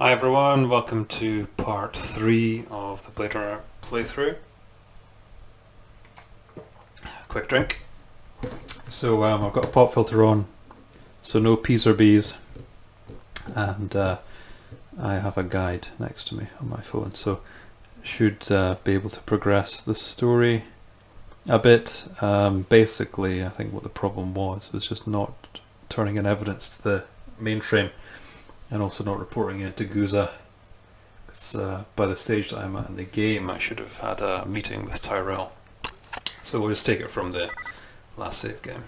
Hi everyone, welcome to part 3 of the Blade Runner playthrough. Quick drink. So I've got a pop filter on, so no P's or B's, and I have a guide next to me on my phone, so should be able to progress the story a bit. Basically, I think what the problem was just not turning in evidence to the mainframe, and also not reporting it to Guza. By the stage that I'm at in the game, I should have had a meeting with Tyrell. So we'll just take it from the last save game.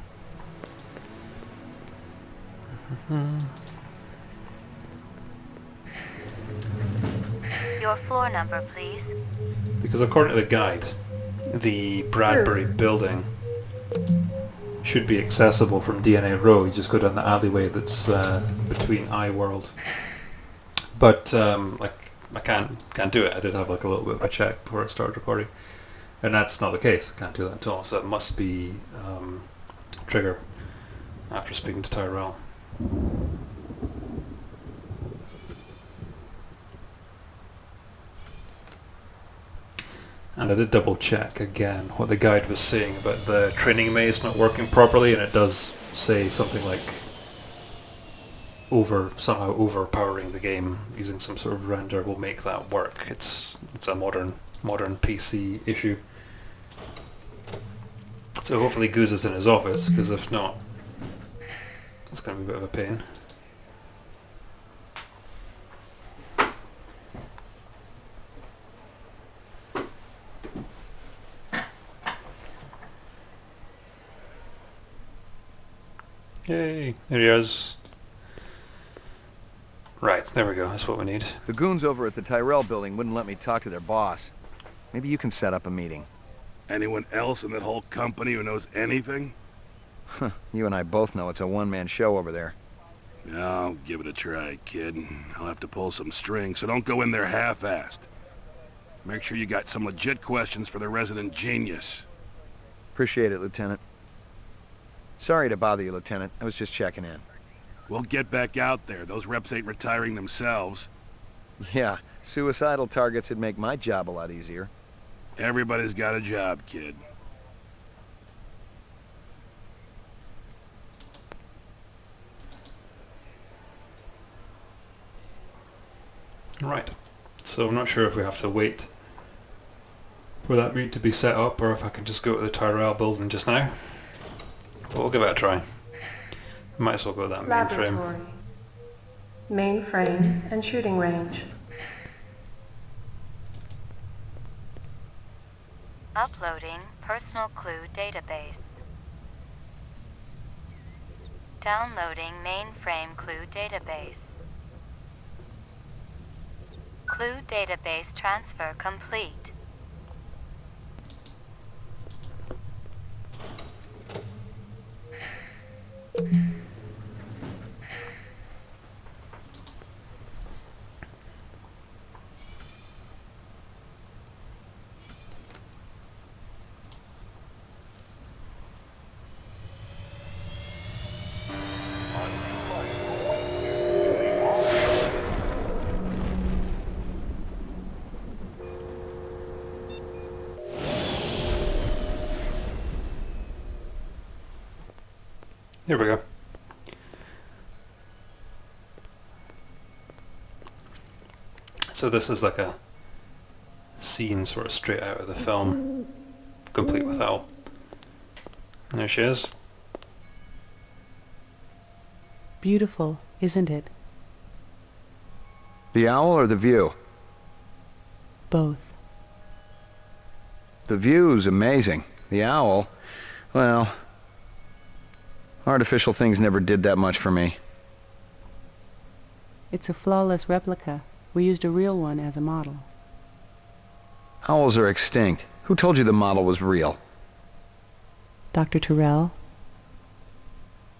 Your floor number, please. Because according to the guide, the Bradbury building should be accessible from DNA Row. You just go down the alleyway that's between iWorld. But I can't do it. I did have like a little bit of a check before I started recording, and that's not the case. I can't do that at all. So it must be trigger after speaking to Tyrell. And I did double check again what the guide was saying about the training maze not working properly, and it does say something like somehow overpowering the game using some sort of render will make that work. It's a modern PC issue. So hopefully Guza's in his office, because if not, it's going to be a bit of a pain. Yay, there he is. Right, there we go, that's what we need. The goons over at the Tyrell building wouldn't let me talk to their boss. Maybe you can set up a meeting. Anyone else in that whole company who knows anything? You and I both know it's a one-man show over there. I'll give it a try, kid. I'll have to pull some strings, so don't go in there half-assed. Make sure you got some legit questions for the resident genius. Appreciate it, Lieutenant. Sorry to bother you, Lieutenant. I was just checking in. We'll get back out there. Those reps ain't retiring themselves. Yeah, suicidal targets would make my job a lot easier. Everybody's got a job, kid. Right, so I'm not sure if we have to wait for that meet to be set up, or if I can just go to the Tyrell building just now. But we'll give it a try. Might as well go to that mainframe. Laboratory. Mainframe and shooting range. Uploading personal clue database. Downloading mainframe clue database. Clue database transfer complete. Here we go. So this is like a scene sort of straight out of the film, complete with Al. And there she is. Beautiful, isn't it? The owl or the view? Both. The view's amazing. The owl, well, artificial things never did that much for me. It's a flawless replica. We used a real one as a model. Owls are extinct. Who told you the model was real? Dr. Tyrell?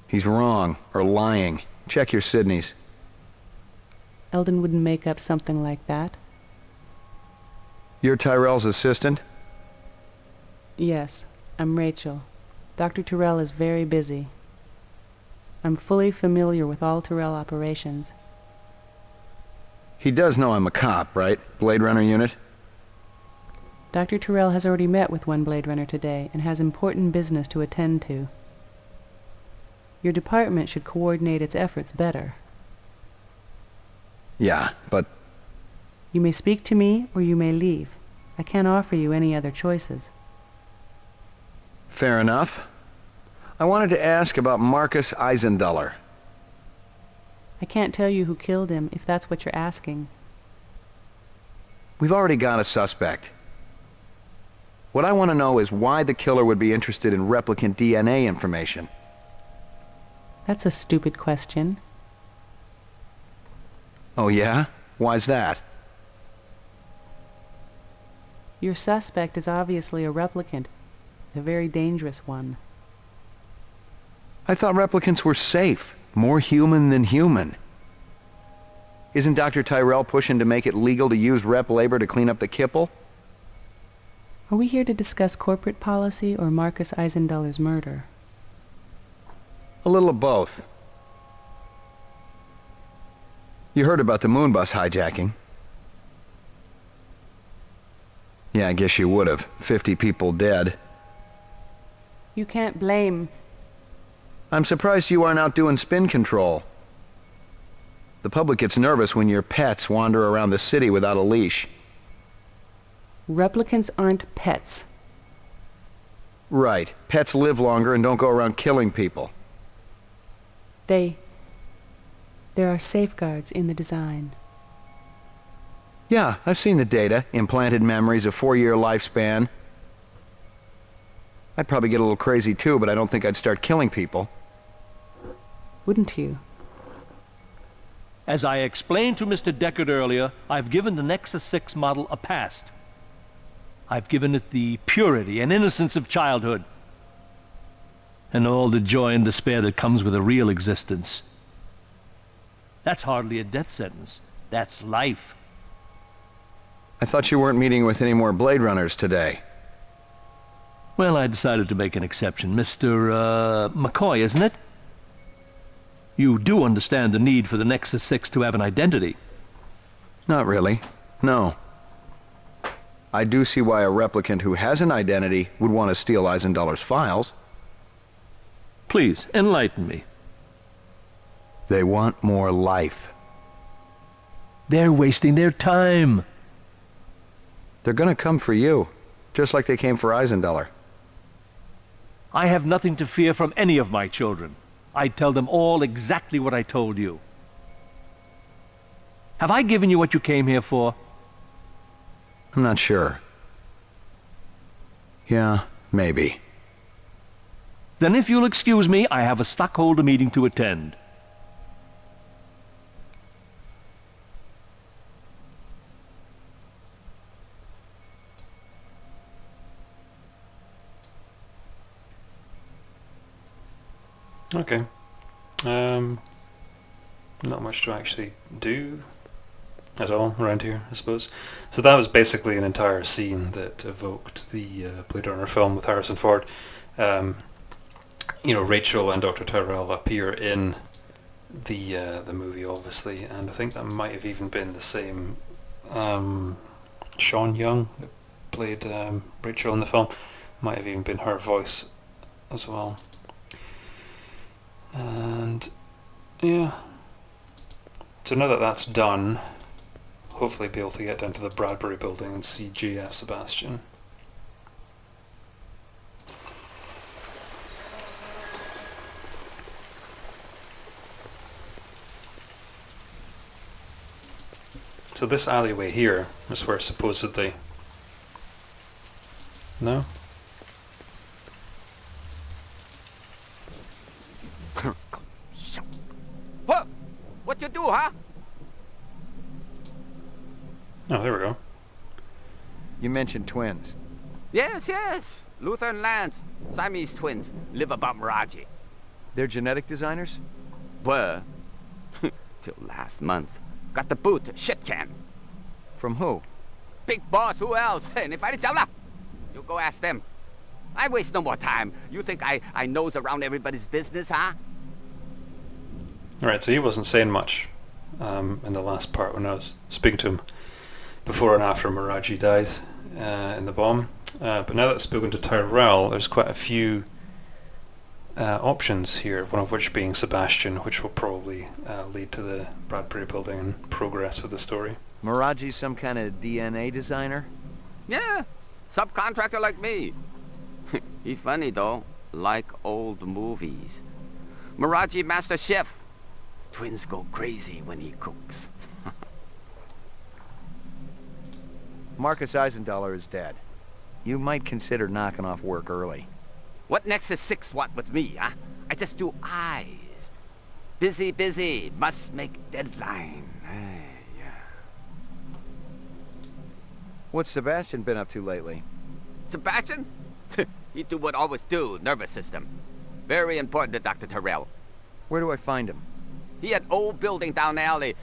He's wrong, or lying. Check your Sydneys. Eldon wouldn't make up something like that. You're Tyrell's assistant? Yes, I'm Rachel. Dr. Tyrell is very busy. I'm fully familiar with all Tyrell operations. He does know I'm a cop, right? Blade Runner unit? Dr. Tyrell has already met with one Blade Runner today and has important business to attend to. Your department should coordinate its efforts better. Yeah, but You may speak to me or you may leave. I can't offer you any other choices. fair enough. I wanted to ask about Marcus Eisenduller. I can't tell you who killed him if that's what you're asking. We've already got a suspect. What I want to know is why the killer would be interested in replicant DNA information. That's a stupid question. Oh yeah? Why's that? Your suspect is obviously a replicant, a very dangerous one. I thought replicants were safe, more human than human. Isn't Dr. Tyrell pushing to make it legal to use rep labor to clean up the kipple? Are we here to discuss corporate policy or Marcus Eisenduller's murder? A little of both. You heard about the Moonbus hijacking. Yeah, I guess you would have. 50 people dead. You can't blame... I'm surprised you aren't out doing spin control. The public gets nervous when your pets wander around the city without a leash. Replicants aren't pets. Right. Pets live longer and don't go around killing people. There are safeguards in the design. Yeah, I've seen the data. Implanted memories, a 4-year lifespan. I'd probably get a little crazy too, but I don't think I'd start killing people. Wouldn't you? As I explained to Mr. Deckard earlier, I've given the Nexus 6 model a past. I've given it the purity and innocence of childhood. And all the joy and despair that comes with a real existence. That's hardly a death sentence. That's life. I thought you weren't meeting with any more Blade Runners today. Well, I decided to make an exception. Mr. McCoy, isn't it? You do understand the need for the Nexus 6 to have an identity. Not really. No. I do see why a replicant who has an identity would want to steal Eisenduller's files. Please, enlighten me. They want more life. They're wasting their time. They're gonna come for you, just like they came for Eisenduller. I have nothing to fear from any of my children. I tell them all exactly what I told you. Have I given you what you came here for? I'm not sure. Yeah, maybe. Then if you'll excuse me, I have a stockholder meeting to attend. Okay. Not much to actually do at all around here, I suppose. So that was basically an entire scene that evoked the Blade Runner film with Harrison Ford. Rachel and Dr. Tyrell appear in the movie, obviously, and I think that might have even been the same Sean Young that played Rachel in the film. Might have even been her voice as well. And yeah, so now that that's done, hopefully be able to get down to the Bradbury building and see J.F. Sebastian. So this alleyway here is where supposedly... No? What? What you do, huh? Oh, there we go. You mentioned twins. Yes. Luther and Lance, Siamese twins, live above Miraji. They're genetic designers? Were. Till last month. Got the boot, shit can. From who? Big boss, who else? And if I didn't tell ya, you go ask them. I waste no more time. You think I nose around everybody's business, huh? Alright, so he wasn't saying much in the last part when I was speaking to him before and after Miraji died in the bomb. But now that I've spoken to Tyrell, there's quite a few options here, one of which being Sebastian, which will probably lead to the Bradbury building and progress with the story. Miraji's some kind of DNA designer? Yeah, subcontractor like me. He funny though, like old movies. Miraji master chef. Twins go crazy when he cooks. Marcus Eisendaler is dead. You might consider knocking off work early. What Nexus 6 want with me, huh? I just do eyes. Busy, busy, must make deadline. Yeah. What's Sebastian been up to lately? Sebastian? He do what always do, nervous system. Very important to Dr. Tyrell. Where do I find him? He had old building down alley.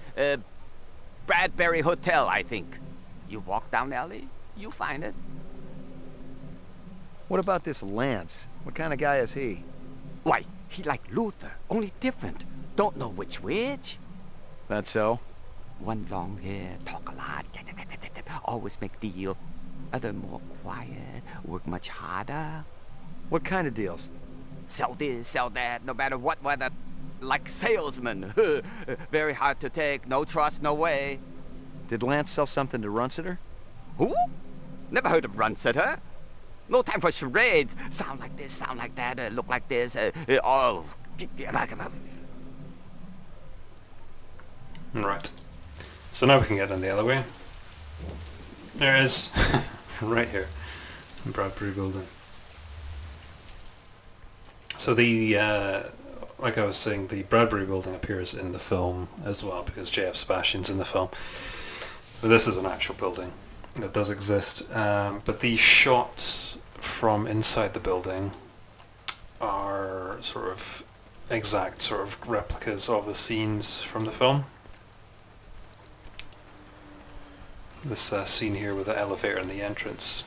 Bradbury Hotel, I think. You walk down alley, you find it. What about this Lance? What kind of guy is he? Why, he like Luther, only different. Don't know which. That so? One long hair, talk a lot, always make deal. Other more quiet, work much harder. What kind of deals? Sell this, sell that, no matter what weather. Like salesman. Very hard to take, no trust, no way. Did Lance sell something to Runciter? Who? Never heard of Runciter. No time for charades. Sound like this, sound like that, look like this. Oh. Right. So now we can get in the other way. There it is. Right here. Bradbury building. So the, like I was saying, the Bradbury building appears in the film as well because J.F. Sebastian's in the film. But this is an actual building that does exist. But these shots from inside the building are sort of exact sort of replicas of the scenes from the film. This scene here with the elevator and the entrance.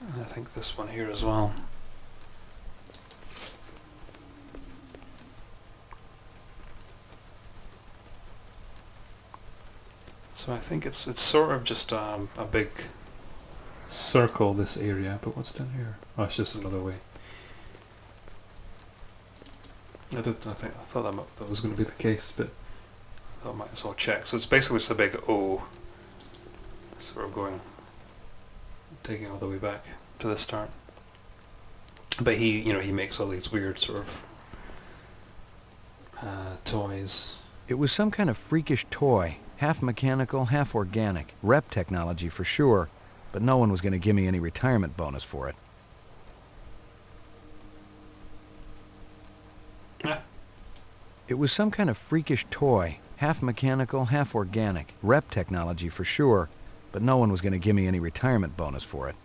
And I think this one here as well. So I think it's sort of just a big circle, this area, but what's down here? Oh, it's just another way. I thought that was going to be the case, but I thought I might as well check. So it's basically just a big O, sort of going, taking all the way back to the start. But he makes all these weird sort of toys. It was some kind of freakish toy. Half mechanical, half organic. Rep technology for sure, but no one was going to give me any retirement bonus for it. Yeah. It was some kind of freakish toy. Half mechanical, half organic. Rep technology for sure, but no one was going to give me any retirement bonus for it.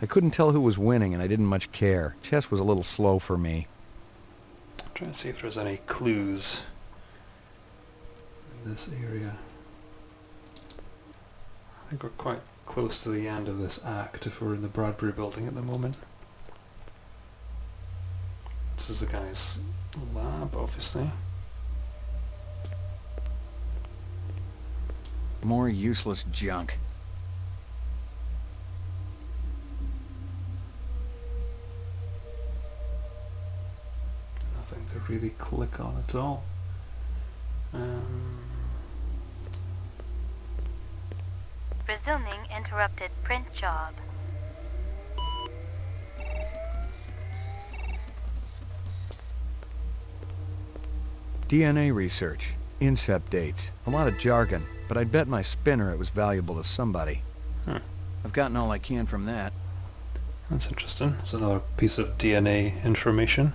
I couldn't tell who was winning, and I didn't much care. Chess was a little slow for me. I'm trying to see if there's any clues in this area. I think we're quite close to the end of this act if we're in the Bradbury building at the moment. This is the guy's lab, obviously. More useless junk. Nothing to really click on at all. Resuming interrupted print job. DNA research. Incept dates. A lot of jargon, but I'd bet my spinner it was valuable to somebody. Huh. I've gotten all I can from that. That's interesting. It's another piece of DNA information.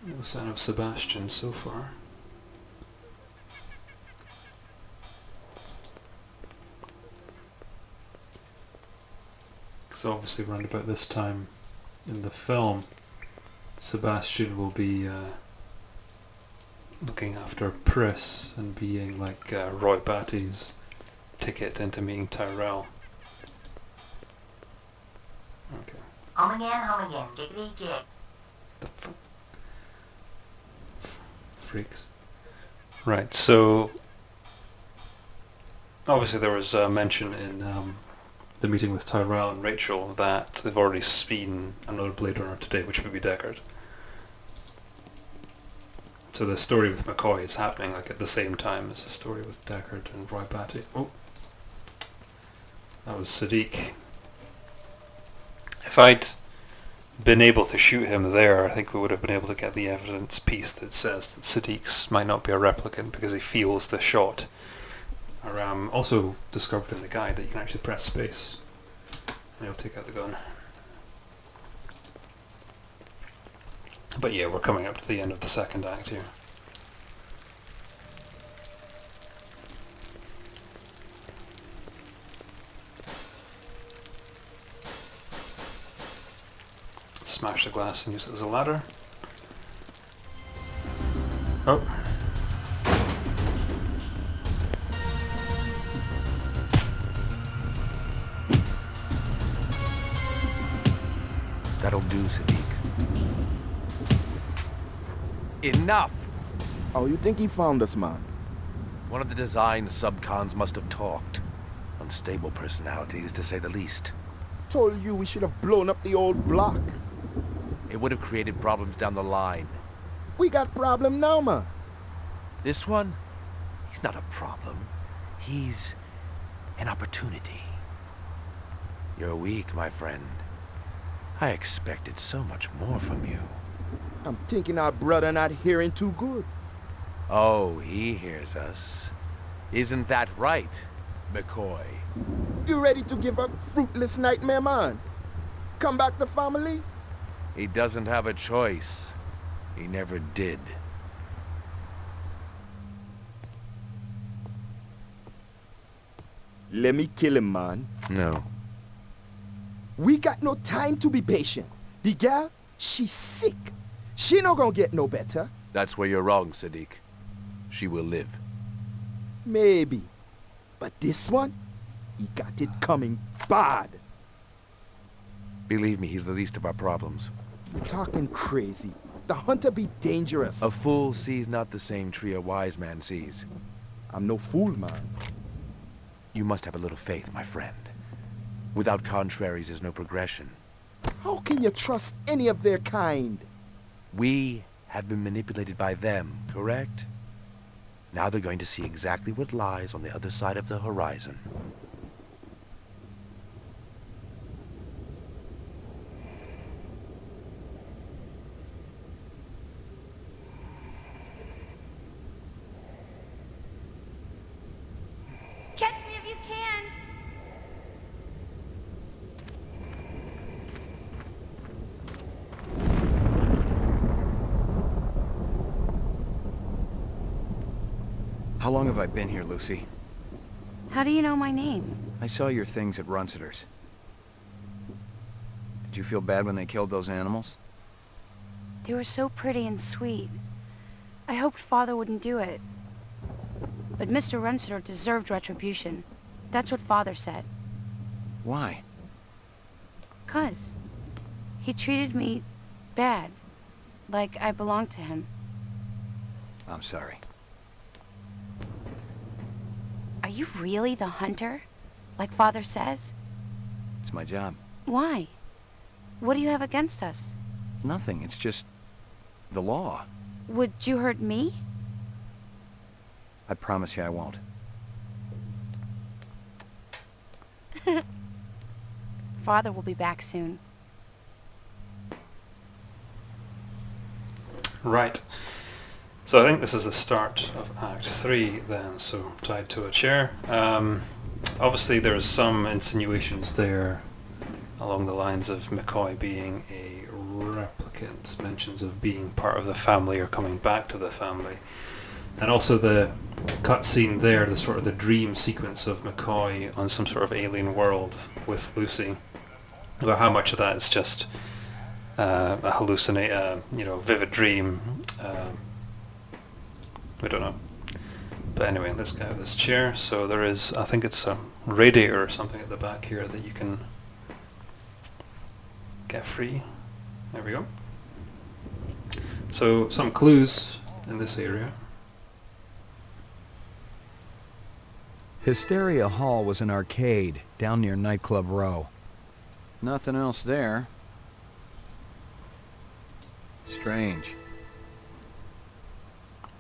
No sign of Sebastian so far. Because obviously around about this time in the film, Sebastian will be looking after Pris and being like Roy Batty's ticket into meeting Tyrell. Okay. Home again, giggity gig. The freaks. Right, so obviously there was mention in the meeting with Tyrell and Rachel that they've already seen another Blade Runner today, which would be Deckard. So the story with McCoy is happening like at the same time as the story with Deckard and Roy Batty. Oh, that was Sadiq. If I'd been able to shoot him there, I think we would have been able to get the evidence piece that says that Sadiq's might not be a replicant because he feels the shot. Or also discovered in the guide that you can actually press space and he'll take out the gun. But yeah, we're coming up to the end of the second act here. Smash the glass and use it as a ladder. Oh. That'll do, Sadiq. Enough! Oh, you think he found us, man? One of the design subcons must have talked. Unstable personalities, to say the least. Told you we should have blown up the old block. It would have created problems down the line. We got problem now, man. This one? He's not a problem. He's an opportunity. You're weak, my friend. I expected so much more from you. I'm thinking our brother not hearing too good. Oh, he hears us. Isn't that right, McCoy? You ready to give up fruitless nightmare, man? Come back to family? He doesn't have a choice. He never did. Let me kill him, man. No. We got no time to be patient. The gal, she's sick. She not gonna get no better. That's where you're wrong, Sadiq. She will live. Maybe. But this one, he got it coming bad. Believe me, he's the least of our problems. You're talking crazy. The hunter be dangerous. A fool sees not the same tree a wise man sees. I'm no fool, man. You must have a little faith, my friend. Without contraries, there's no progression. How can you trust any of their kind? We have been manipulated by them, correct? Now they're going to see exactly what lies on the other side of the horizon. Catch me if you can! How long have I been here, Lucy? How do you know my name? I saw your things at Runciter's. Did you feel bad when they killed those animals? They were so pretty and sweet. I hoped Father wouldn't do it. But Mr. Runciter deserved retribution. That's what Father said. Why? 'Cause he treated me bad. Like I belonged to him. I'm sorry. Are you really the hunter? Like Father says? It's my job. Why? What do you have against us? Nothing. It's just the law. Would you hurt me? I promise you I won't. Father will be back soon. Right. So I think this is the start of Act 3 then, so tied to a chair. Obviously there's some insinuations there along the lines of McCoy being a replicant, mentions of being part of the family or coming back to the family. And also the cutscene there, the sort of the dream sequence of McCoy on some sort of alien world with Lucy. Well, how much of that is just a hallucinate, vivid dream? We don't know. But anyway, let's get out of this chair. So there is, I think it's a radiator or something at the back here that you can get free. There we go. So some clues in this area. Hysteria Hall was an arcade down near Nightclub Row. Nothing else there. Strange.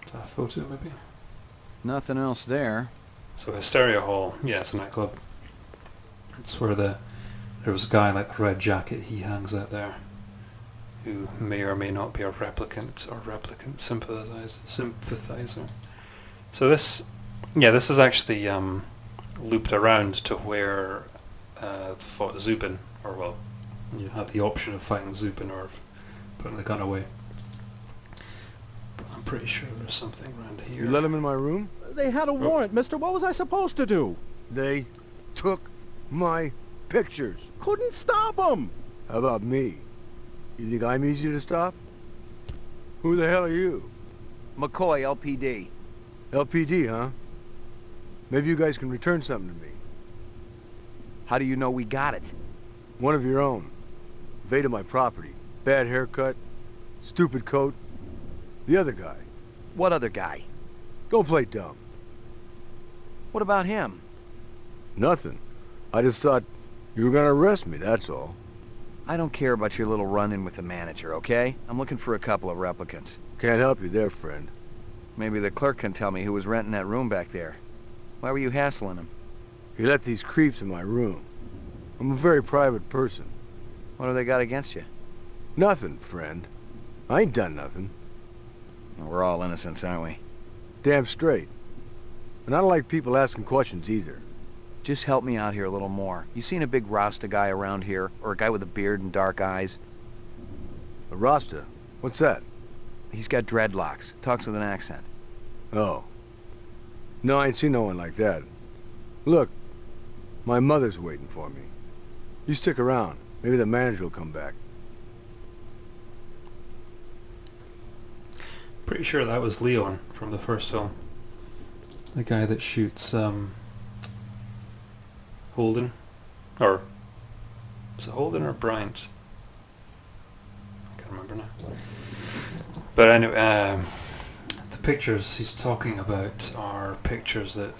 Is that a photo maybe? Nothing else there. So Hysteria Hall, yeah, it's a nightclub. It's where there was a guy like the Red Jacket, he hangs out there, who may or may not be a replicant or replicant sympathizer. So this is actually looped around to where fought Zubin, or well, you had the option of fighting Zubin or of putting the gun away. But I'm pretty sure there's something around here. You let him in my room? They had a warrant, mister. What was I supposed to do? They took my pictures. Couldn't stop them. How about me? You think I'm easy to stop? Who the hell are you? McCoy, LPD. LPD, huh? Maybe you guys can return something to me. How do you know we got it? One of your own. Invaded my property. Bad haircut. Stupid coat. The other guy. What other guy? Don't play dumb. What about him? Nothing. I just thought you were gonna arrest me, that's all. I don't care about your little run-in with the manager, okay? I'm looking for a couple of replicants. Can't help you there, friend. Maybe the clerk can tell me who was renting that room back there. Why were you hassling him? You let these creeps in my room. I'm a very private person. What do they got against you? Nothing, friend. I ain't done nothing. Well, we're all innocents, aren't we? Damn straight. And I don't like people asking questions either. Just help me out here a little more. You seen a big Rasta guy around here? Or a guy with a beard and dark eyes? A Rasta? What's that? He's got dreadlocks. Talks with an accent. Oh. No, I ain't seen no one like that. Look, my mother's waiting for me. You stick around. Maybe the manager will come back. Pretty sure that was Leon from the first film. The guy that shoots Holden. Or is it Holden or Bryant? I can't remember now. But anyway, the pictures he's talking about are pictures that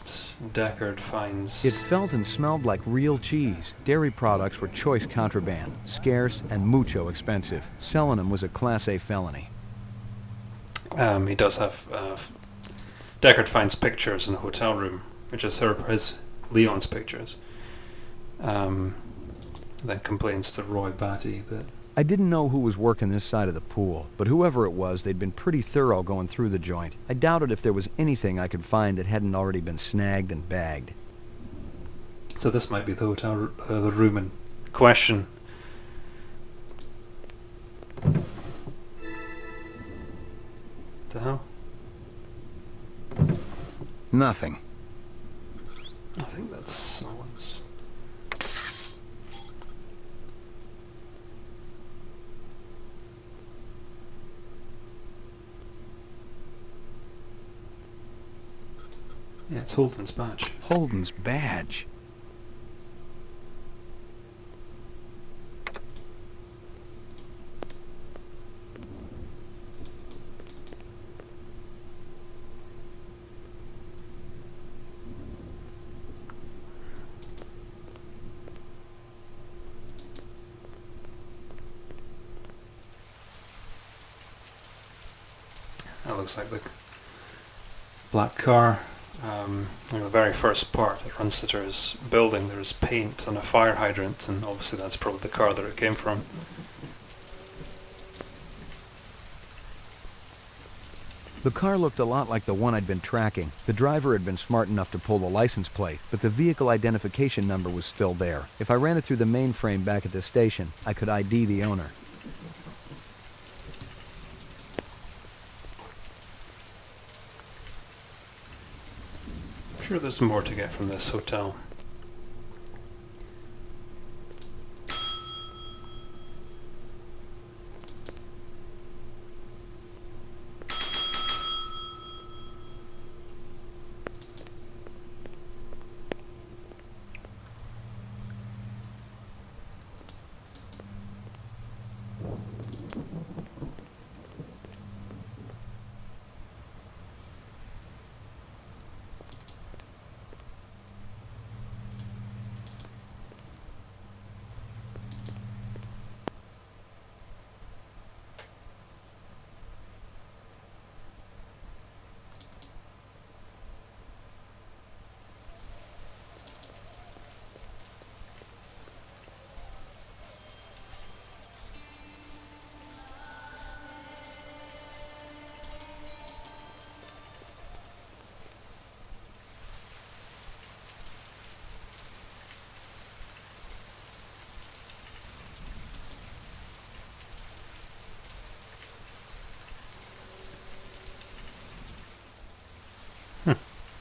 Deckard finds. It felt and smelled like real cheese. Dairy products were choice contraband, scarce and mucho expensive. Selling them was a Class A felony. He does have... Deckard finds pictures in a hotel room, which is his Leon's pictures. Then complains to Roy Batty that... I didn't know who was working this side of the pool, but whoever it was, they'd been pretty thorough going through the joint. I doubted if there was anything I could find that hadn't already been snagged and bagged. So this might be the hotel, the room in question. The hell? Nothing. I think that's someone's. Yeah, it's Holden's badge. Holden's badge? That looks like the black car. In the very first part at Runsitter's building, there's paint on a fire hydrant, and obviously that's probably the car that it came from. The car looked a lot like the one I'd been tracking. The driver had been smart enough to pull the license plate, but the vehicle identification number was still there. If I ran it through the mainframe back at the station, I could ID the owner. I'm sure there's more to get from this hotel.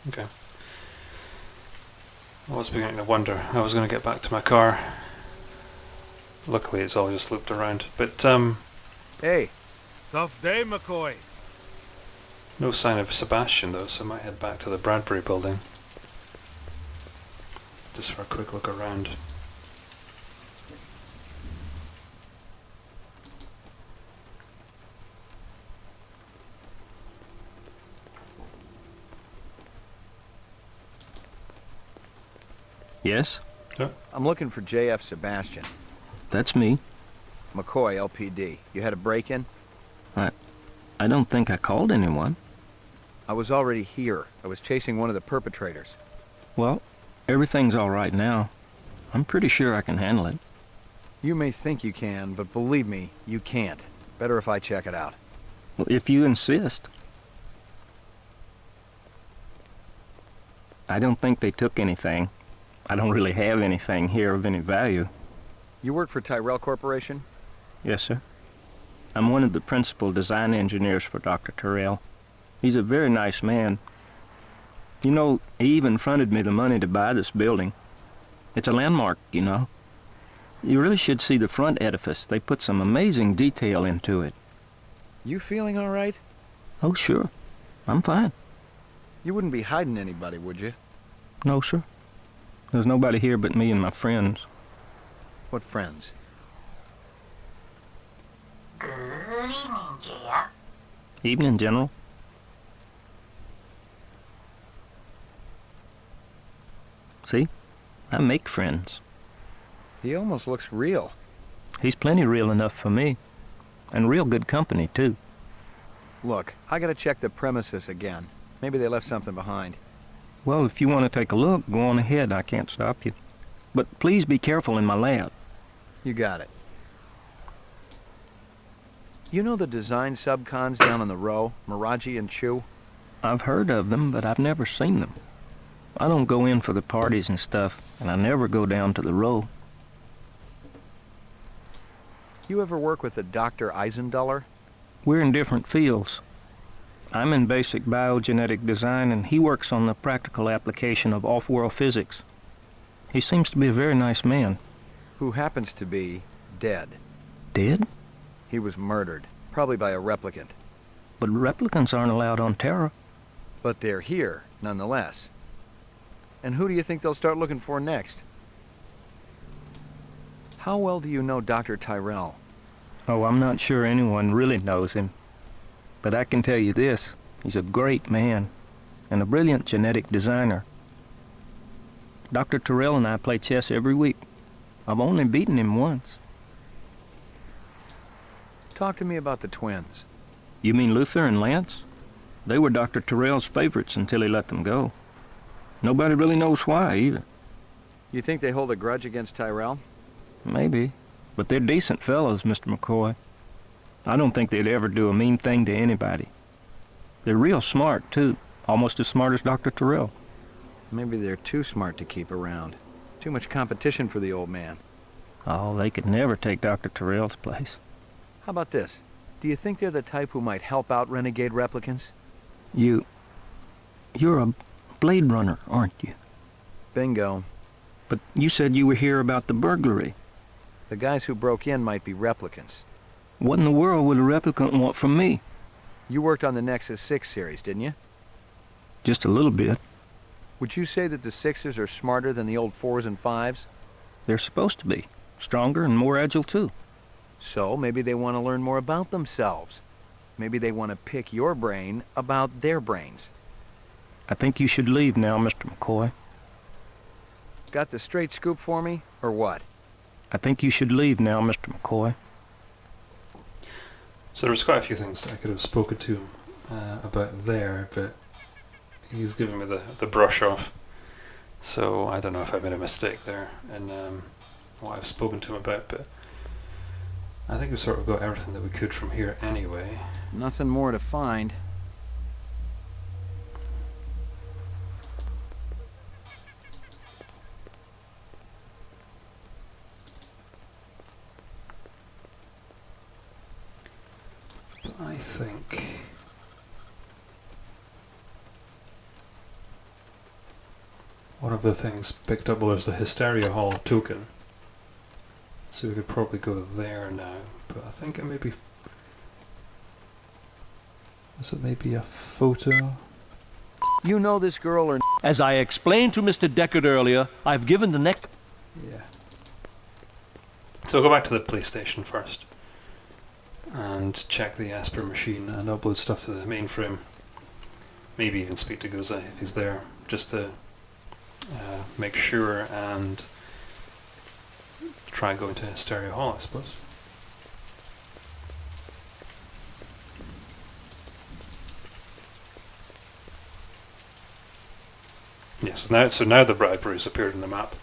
Okay. I was beginning to wonder how I was going to get back to my car. Luckily it's all just looped around. But, Hey. Tough day, McCoy. no sign of Sebastian though, so I might head back to the Bradbury building. Just for a quick look around. Yes? I'm looking for J.F. Sebastian. That's me. McCoy, LPD. You had a break-in? I don't think I called anyone. I was already here. I was chasing one of the perpetrators. Well, everything's all right now. I'm pretty sure I can handle it. You may think you can, but believe me, you can't. Better if I check it out. Well, if you insist. I don't think they took anything. I don't really have anything here of any value. You work for Tyrell Corporation? Yes, sir. I'm one of the principal design engineers for Dr. Tyrell. He's a very nice man. You know, he even fronted me the money to buy this building. It's a landmark, you know. You really should see the front edifice. They put some amazing detail into it. You feeling all right? Oh, sure. I'm fine. You wouldn't be hiding anybody, would you? No, sir. There's nobody here but me and my friends. What friends? Good evening, Jeff. Evening, General. See? I make friends. He almost looks real. He's plenty real enough for me. And real good company, too. Look, I gotta check the premises again. Maybe they left something behind. Well, if you want to take a look, go on ahead. I can't stop you. But please be careful in my lab. You got it. You know the design subcons down on the row, Miraji and Chu? I've heard of them, but I've never seen them. I don't go in for the parties and stuff, and I never go down to the row. You ever work with a Dr. Eisenduller? We're in different fields. I'm in basic biogenetic design, and he works on the practical application of off-world physics. He seems to be a very nice man. Who happens to be dead. Dead? He was murdered, probably by a replicant. But replicants aren't allowed on Terra. But they're here, nonetheless. And who do you think they'll start looking for next? How well do you know Dr. Tyrell? Oh, I'm not sure anyone really knows him. But I can tell you this, he's a great man, and a brilliant genetic designer. Dr. Tyrell and I play chess every week. I've only beaten him once. Talk to me about the twins. You mean Luther and Lance? They were Dr. Tyrell's favorites until he let them go. Nobody really knows why, either. You think they hold a grudge against Tyrell? Maybe. But they're decent fellows, Mr. McCoy. I don't think they'd ever do a mean thing to anybody. They're real smart, too. Almost as smart as Dr. Tyrell. Maybe they're too smart to keep around. Too much competition for the old man. Oh, they could never take Dr. Tyrell's place. How about this? Do you think they're the type who might help out renegade replicants? You're a Blade Runner, aren't you? Bingo. But you said you were here about the burglary. The guys who broke in might be replicants. What in the world would a replicant want from me? You worked on the Nexus 6 series, didn't you? Just a little bit. Would you say that the 6s are smarter than the old 4s and 5s? They're supposed to be. Stronger and more agile, too. So maybe they want to learn more about themselves. Maybe they want to pick your brain about their brains. I think you should leave now, Mr. McCoy. Got the straight scoop for me, or what? I think you should leave now, Mr. McCoy. So there's quite a few things I could have spoken to him about there, but he's given me the brush off. So I don't know if I made a mistake there in what I've spoken to him about, but I think we sort of got everything that we could from here anyway. Nothing more to find. I think one of the things picked up was the Hysteria Hall token. So we could probably go there now, but I think it may be... is it maybe a photo? You know this girl or... As I explained to Mr. Deckard earlier, I've given the next... Yeah. So I'll go back to the police station first and check the Esper machine and upload stuff to the mainframe. Maybe even speak to Gozai if he's there, just to make sure and try going to Hysteria Hall, I suppose. Yes, so now the bribery's appeared in the map.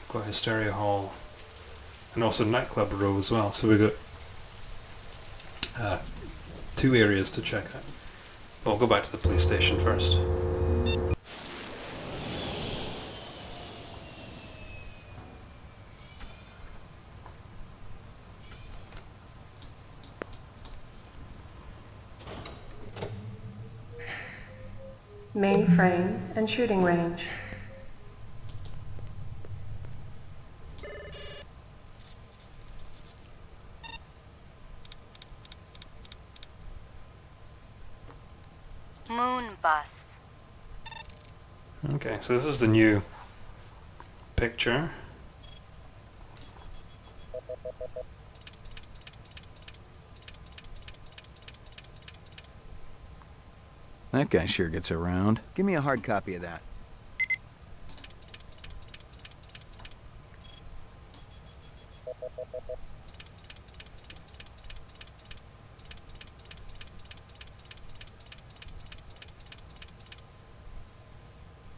We've got Hysteria Hall and also Nightclub Row as well, so we've got 2 areas to check out. We'll go back to the police station first. Mainframe and shooting range. Moon bus. Okay, so this is the new picture. That guy sure gets around. Give me a hard copy of that.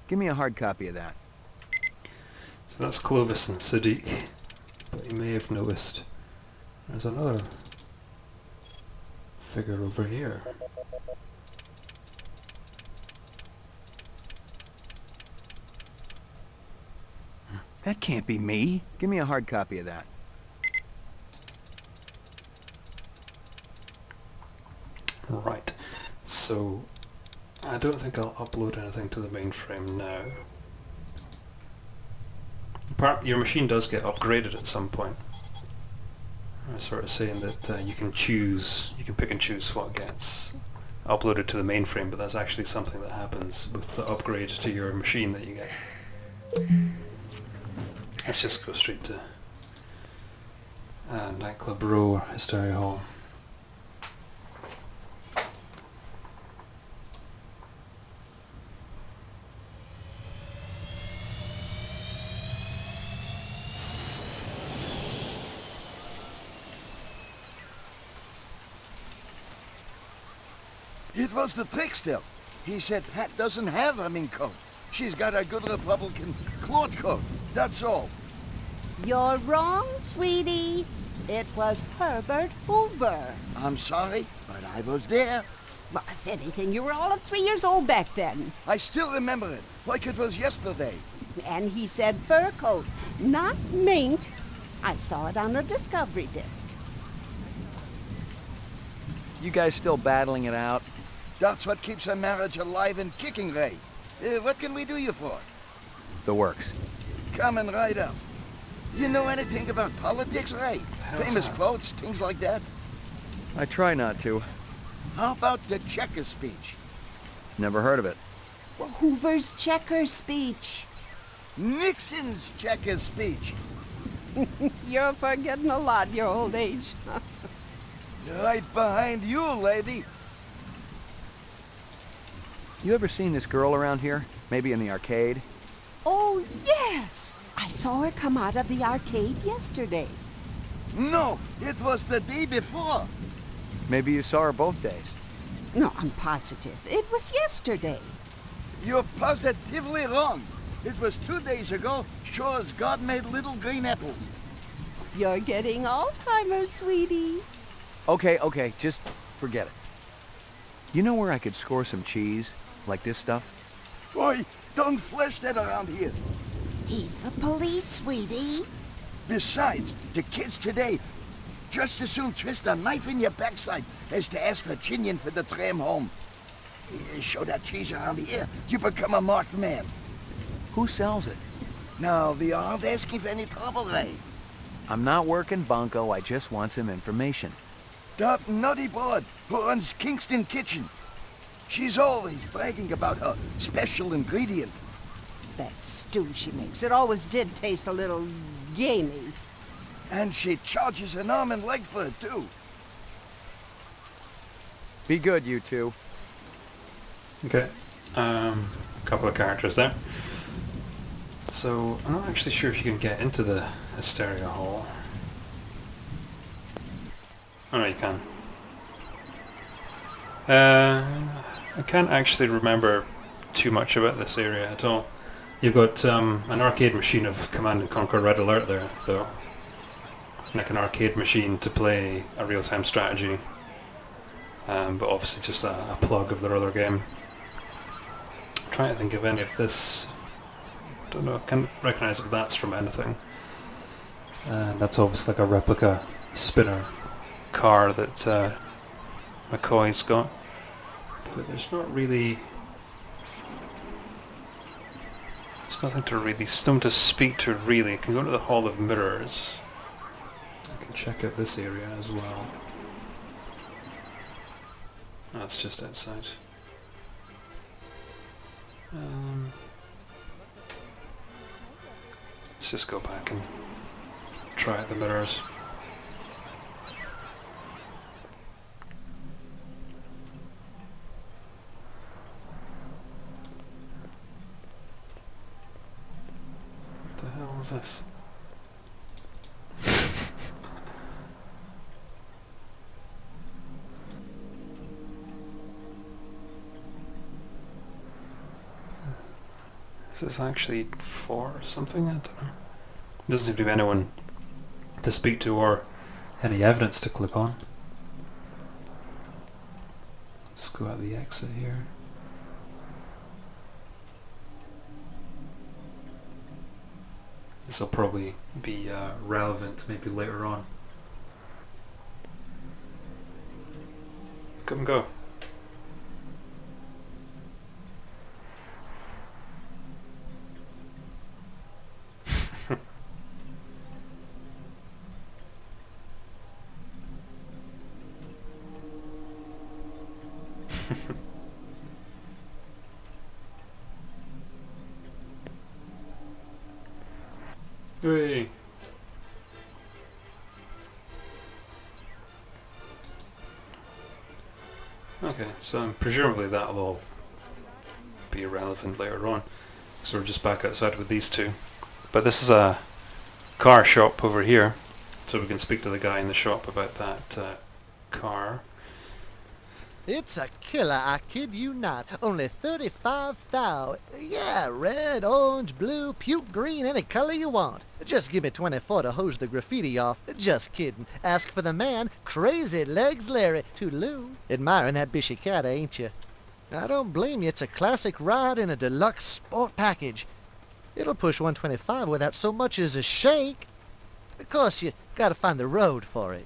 Give me a hard copy of that. So that's Clovis and Sadiq, but you may have noticed there's another figure over here. That can't be me. Give me a hard copy of that. Right, so I don't think I'll upload anything to the mainframe now. Your machine does get upgraded at some point. I'm sort of saying that you can pick and choose what gets uploaded to the mainframe, but that's actually something that happens with the upgrade to your machine that you get. Let's just go straight to Nightclub Row or Hysteria Hall. It was the trickster. He said Pat doesn't have a mink coat. She's got a good Republican cloth coat. That's all. You're wrong, sweetie. It was Herbert Hoover. I'm sorry, but I was there. Well, if anything, you were all of 3 years old back then. I still remember it, like it was yesterday. And he said fur coat, not mink. I saw it on the Discovery disc. You guys still battling it out? That's what keeps a marriage alive and kicking, Ray. What can we do you for? The works. Coming right up. You know anything about politics, Ray? Famous quotes, things like that? I try not to. How about the Checker speech? Never heard of it. Well, Hoover's Checker speech. Nixon's Checker speech. You're forgetting a lot your old age. Right behind you, lady. You ever seen this girl around here? Maybe in the arcade? Oh, yes! I saw her come out of the arcade yesterday. No, it was the day before. Maybe you saw her both days. No, I'm positive. It was yesterday. You're positively wrong. It was 2 days ago, sure as God made little green apples. You're getting Alzheimer's, sweetie. Okay, just forget it. You know where I could score some cheese? Like this stuff? Boy, don't flash that around here. He's the police, sweetie. Besides, the kids today just as soon twist a knife in your backside as to ask for chinion for the tram home. Show that cheese around here, you become a marked man. Who sells it? Now, we aren't asking for any trouble, Ray. I'm not working bunco, I just want some information. That nutty broad who runs Kingston Kitchen. She's always bragging about her special ingredient. That stew she makes, it always did taste a little gamey. And she charges an arm and leg for it, too. Be good, you two. Okay. A couple of characters there. So, I'm not actually sure if you can get into the Hysteria Hall. Oh no, you can. I can't actually remember too much about this area at all. You've got an arcade machine of Command & Conquer Red Alert there, though. Like an arcade machine to play a real-time strategy. But obviously just a plug of their other game. I'm trying to think of any of this. Don't know, I can't recognise if that's from anything. That's obviously like a replica spinner car that McCoy's got. But there's not really... There's nothing to speak to really. I can go to the Hall of Mirrors. I can check out this area as well. That's just outside. Let's just go back and try out the mirrors. What the hell is this? Is this actually for something? I don't know. Doesn't seem to be anyone to speak to or any evidence to click on. Let's go out the exit here. This will probably be relevant maybe later on. Come and go. Hey. Okay, so presumably that'll all be irrelevant later on. So we're just back outside with these two. But this is a car shop over here, so we can speak to the guy in the shop about that car. It's a killer, I kid you not. Only 35 thou. Yeah, red, orange, blue, puke green, any color you want. Just give me 24 to hose the graffiti off. Just kidding. Ask for the man, Crazy Legs Larry. Toodaloo. Admiring that bishy cat, ain't you? I don't blame you. It's a classic ride in a deluxe sport package. It'll push 125 without so much as a shake. Of course, you gotta find the road for it.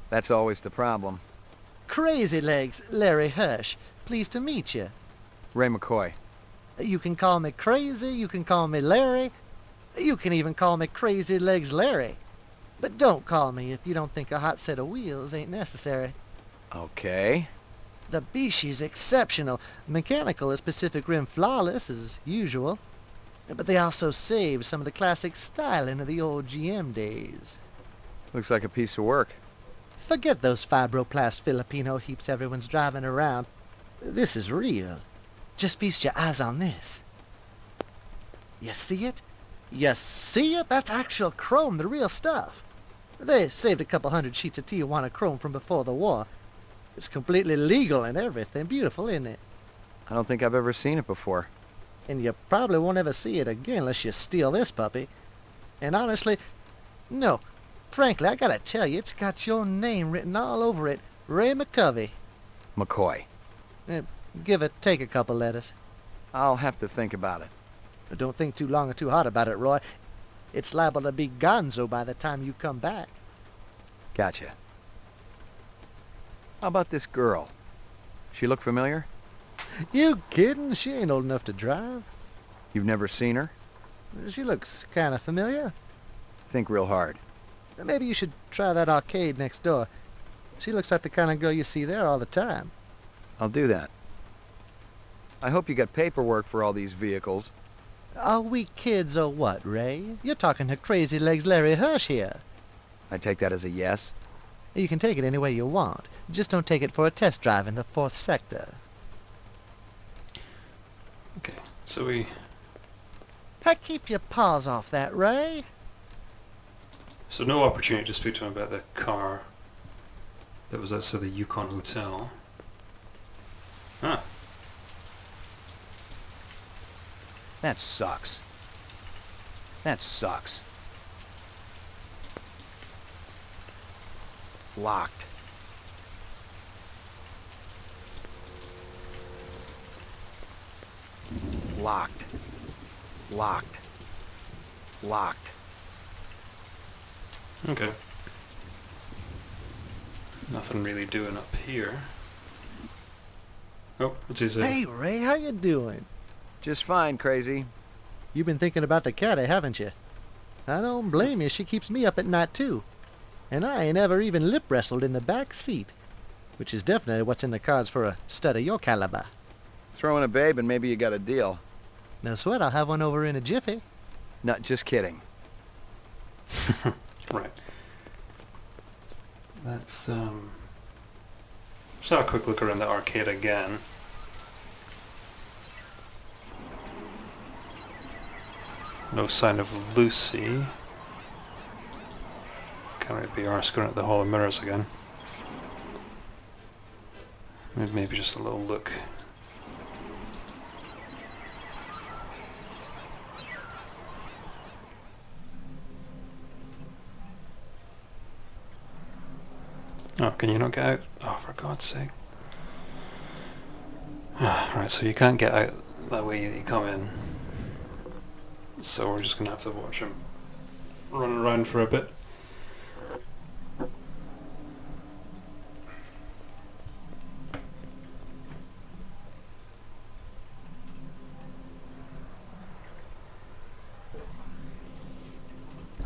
That's always the problem. Crazy Legs, Larry Hirsch. Pleased to meet you. Ray McCoy. You can call me Crazy, you can call me Larry, you can even call me Crazy Legs Larry. But don't call me if you don't think a hot set of wheels ain't necessary. Okay. The Bishi's exceptional. Mechanical is Pacific Rim flawless, as usual. But they also save some of the classic styling of the old GM days. Looks like a piece of work. Forget those fibroplast Filipino heaps everyone's driving around. This is real. Just feast your eyes on this. You see it? You see it? That's actual chrome, the real stuff. They saved a couple hundred sheets of Tijuana chrome from before the war. It's completely legal and everything. Beautiful, isn't it? I don't think I've ever seen it before. And you probably won't ever see it again unless you steal this puppy. And honestly, no. Frankly, I gotta tell you, it's got your name written all over it. Ray McCovey. McCoy. Give it, take a couple letters. I'll have to think about it. But don't think too long or too hard about it, Roy. It's liable to be gonzo by the time you come back. Gotcha. How about this girl? She look familiar? You kidding? She ain't old enough to drive. You've never seen her? She looks kind of familiar. Think real hard. Maybe you should try that arcade next door. She looks like the kind of girl you see there all the time. I'll do that. I hope you got paperwork for all these vehicles. Are we kids or what, Ray? You're talking to Crazy Legs Larry Hirsch here. I take that as a yes. You can take it any way you want. Just don't take it for a test drive in the 4th sector. Okay, so we... Heck, keep your paws off that, Ray. So no opportunity to speak to him about the car that was outside the Yukon Hotel. Huh. That sucks. That sucks. Locked. Locked. Locked. Locked. Okay. Nothing really doing up here. Oh, what's he say? Hey, Ray, how you doing? Just fine, Crazy. You've been thinking about the caddy, haven't you? I don't blame you. She keeps me up at night, too. And I ain't ever even lip wrestled in the back seat. Which is definitely what's in the cards for a stud of your caliber. Throw in a babe and maybe you got a deal. No sweat, I'll have one over in a jiffy. Not just kidding. Right. Let's just have a quick look around the arcade again. No sign of Lucy. Can't really be arsed going at the Hall of Mirrors again. Maybe just a little look. Oh, can you not get out? Oh, for God's sake. Right, so you can't get out that way that you come in. So we're just going to have to watch him run around for a bit.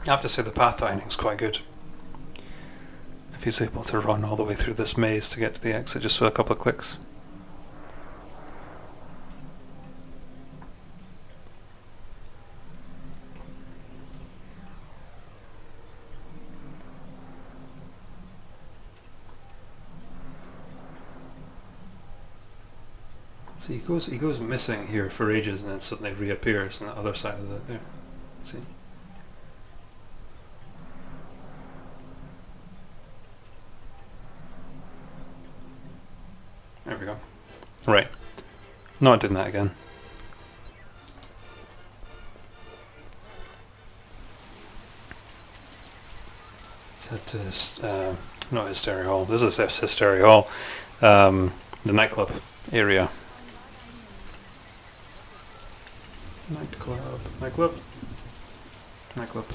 I have to say the pathfinding is quite good. If he's able to run all the way through this maze to get to the exit just with a couple of clicks. See, he goes missing here for ages and then suddenly reappears on the other side of the there. See? There we go. Right. Not doing that again. Set is not Hysteria Hall. This is Hysteria Hall. The nightclub area. Nightclub.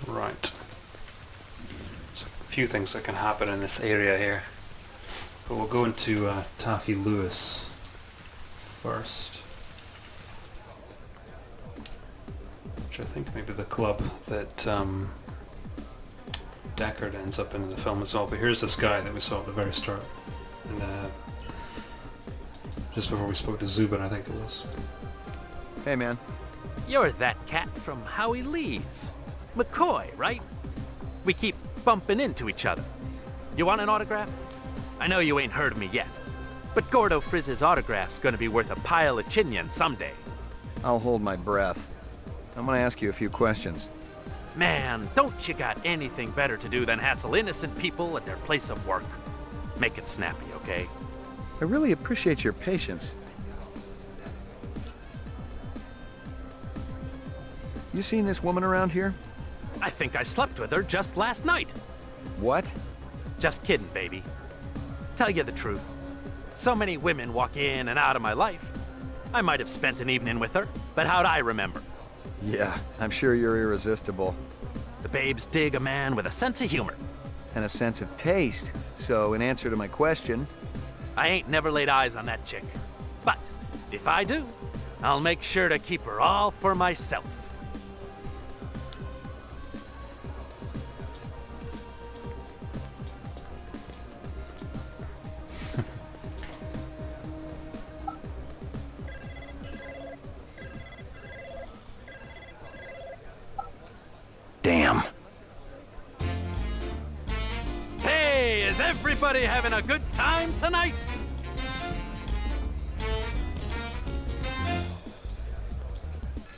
Right. So a few things that can happen in this area here. But we'll go into Taffy Lewis first. Which I think maybe the club that Deckard ends up in the film as well. But here's this guy that we saw at the very start. And just before we spoke to Zubin, I think it was. Hey, man. You're that cat from Howie Lee's. McCoy, right? We keep bumping into each other. You want an autograph? I know you ain't heard of me yet, but Gordo Frizz's autograph's gonna be worth a pile of chinion someday. I'll hold my breath. I'm gonna ask you a few questions. Man, don't you got anything better to do than hassle innocent people at their place of work? Make it snappy, okay? I really appreciate your patience. You seen this woman around here? I think I slept with her just last night. What? Just kidding, baby. Tell you the truth. So many women walk in and out of my life. I might have spent an evening with her, but how'd I remember? Yeah, I'm sure you're irresistible. The babes dig a man with a sense of humor. And a sense of taste. So, in answer to my question... I ain't never laid eyes on that chick. But, if I do, I'll make sure to keep her all for myself. Damn. Hey, is everybody having a good time tonight?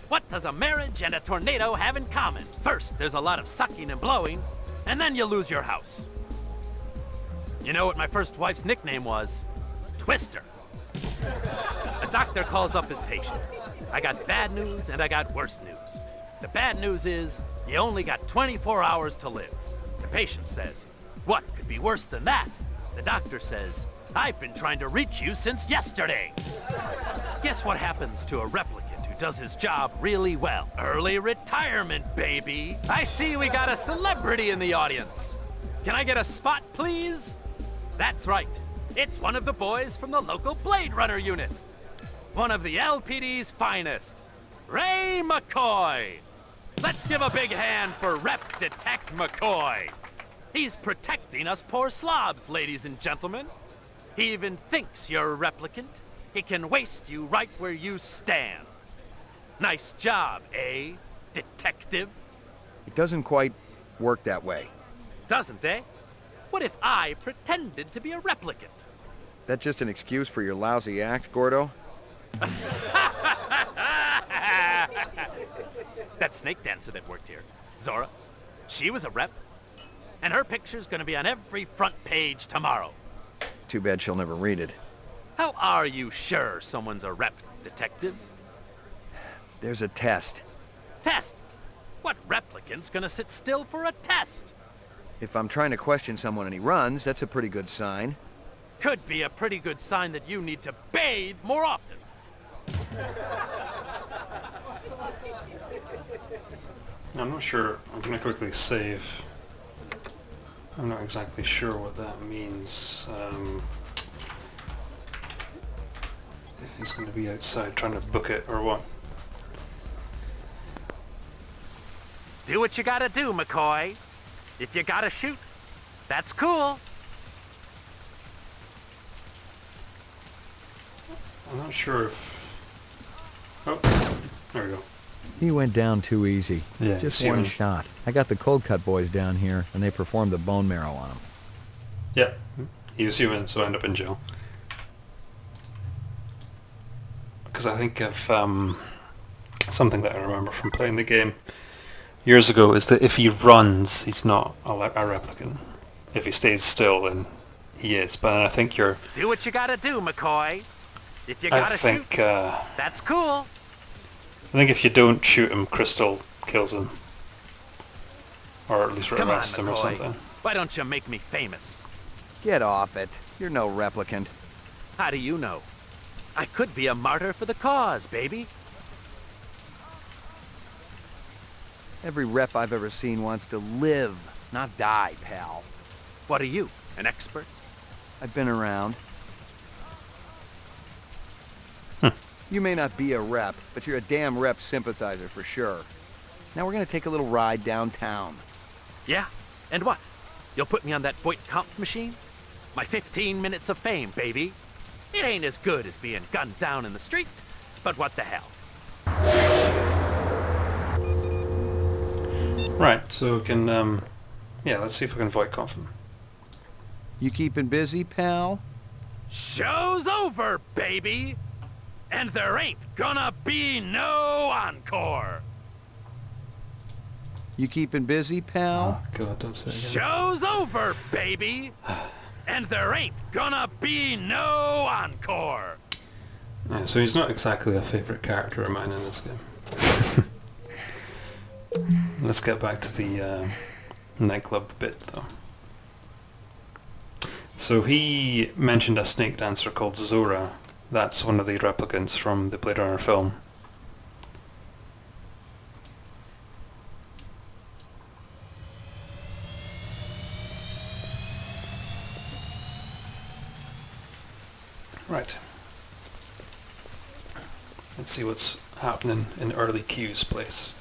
What does a marriage and a tornado have in common? First, there's a lot of sucking and blowing, and then you lose your house. You know what my first wife's nickname was? Twister. A doctor calls up his patient. I got bad news and I got worse news. The bad news is, you only got 24 hours to live. The patient says, what could be worse than that? The doctor says, I've been trying to reach you since yesterday. Guess what happens to a replicant who does his job really well? Early retirement, baby. I see we got a celebrity in the audience. Can I get a spot, please? That's right. It's one of the boys from the local Blade Runner unit. One of the LPD's finest, Ray McCoy. Let's give a big hand for Rep Detect McCoy. He's protecting us poor slobs, ladies and gentlemen. He even thinks you're a replicant. He can waste you right where you stand. Nice job, eh, detective? It doesn't quite work that way. Doesn't, eh? What if I pretended to be a replicant? That just an excuse for your lousy act, Gordo? That snake dancer that worked here, Zora, she was a rep. And her picture's gonna be on every front page tomorrow. Too bad she'll never read it. How are you sure someone's a rep, detective? There's a test. Test? What replicant's gonna sit still for a test? If I'm trying to question someone and he runs, that's a pretty good sign. Could be a pretty good sign that you need to bathe more often. I'm not sure. I'm going to quickly save. I'm not exactly sure what that means. If he's going to be outside trying to book it or what. Do what you gotta do, McCoy. If you gotta shoot, that's cool. I'm not sure if... Oh, there we go. He went down too easy. Yeah, just see one him. shot. I got the Cold Cut boys down here, and they performed the bone marrow on him. Yeah, he was human, so I ended up in jail. Because I think of something that I remember from playing the game years ago is that if he runs, he's not a replicant. If he stays still, then he is. But I think you're... Do what you gotta do, McCoy. If you gotta shoot, that's cool. I think if you don't shoot him, Crystal kills him. Or at least Come on, arrests him or McCoy. something. Why don't you make me famous? Get off it. You're no replicant. How do you know? I could be a martyr for the cause, baby. Every rep I've ever seen wants to live, not die, pal. What are you, an expert? I've been around. You may not be a rep, but you're a damn rep sympathizer for sure. Now we're gonna take a little ride downtown. Yeah? And what? You'll put me on that Voight Kampf machine? My 15 minutes of fame, baby. It ain't as good as being gunned down in the street, but what the hell? Right, so we can, yeah, let's see if we can Voight Kampf him. You keeping busy, pal? Show's over, baby! And there ain't gonna be no encore! You keeping busy, pal? Oh, God, don't say it again. Show's over, baby! And there ain't gonna be no encore! Yeah, so he's not exactly a favourite character of mine in this game. Let's get back to the nightclub bit, though. So he mentioned a snake dancer called Zora. That's one of the replicants from the Blade Runner film. Right. Let's see what's happening in Early Q's place.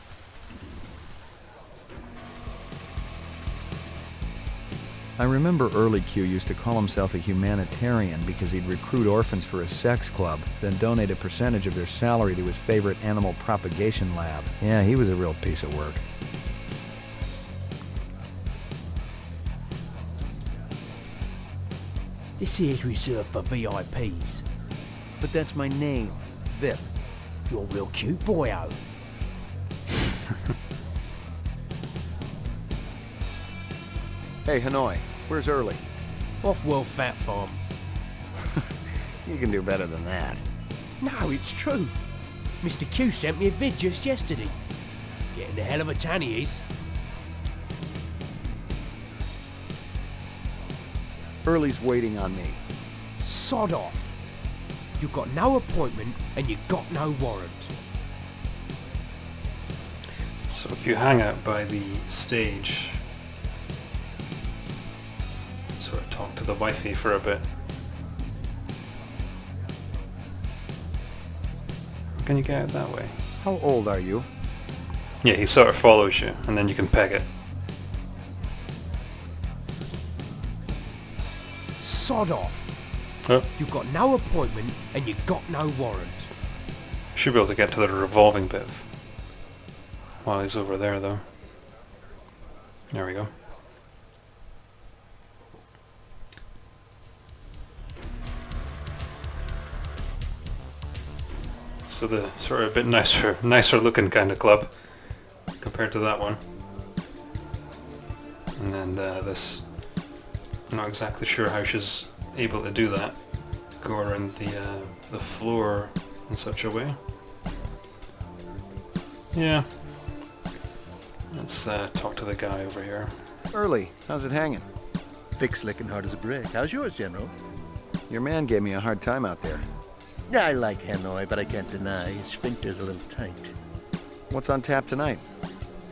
I remember Early Q used to call himself a humanitarian because he'd recruit orphans for his sex club, then donate a percentage of their salary to his favorite animal propagation lab. Yeah, he was a real piece of work. This here's reserved for VIPs. But that's my name, Vip. You're a real cute boyo. Hey, Hanoi, where's Early? Off-World Fat Farm. You can do better than that. No, it's true. Mr. Q sent me a vid just yesterday. Getting a hell of a tan he is. Early's waiting on me. Sod off. You got no appointment and you got no warrant. So if you hang out by the stage, sort of talk to the wifey for a bit. Can you get out that way? How old are you? Yeah, he sort of follows you, and then you can peg it. Sod off. Oh. You got no appointment and you got no warrant. Should be able to get to the revolving bit while he's over there, though. There we go. So the sort of a bit nicer looking kind of club compared to that one. And then this, I'm not exactly sure how she's able to do that. Go around the floor in such a way. Yeah. Let's talk to the guy over here. Early, how's it hanging? Thick, slick, and hard as a brick. How's yours, General? Your man gave me a hard time out there. Yeah, I like Hanoi, but I can't deny his sphincter's a little tight. What's on tap tonight?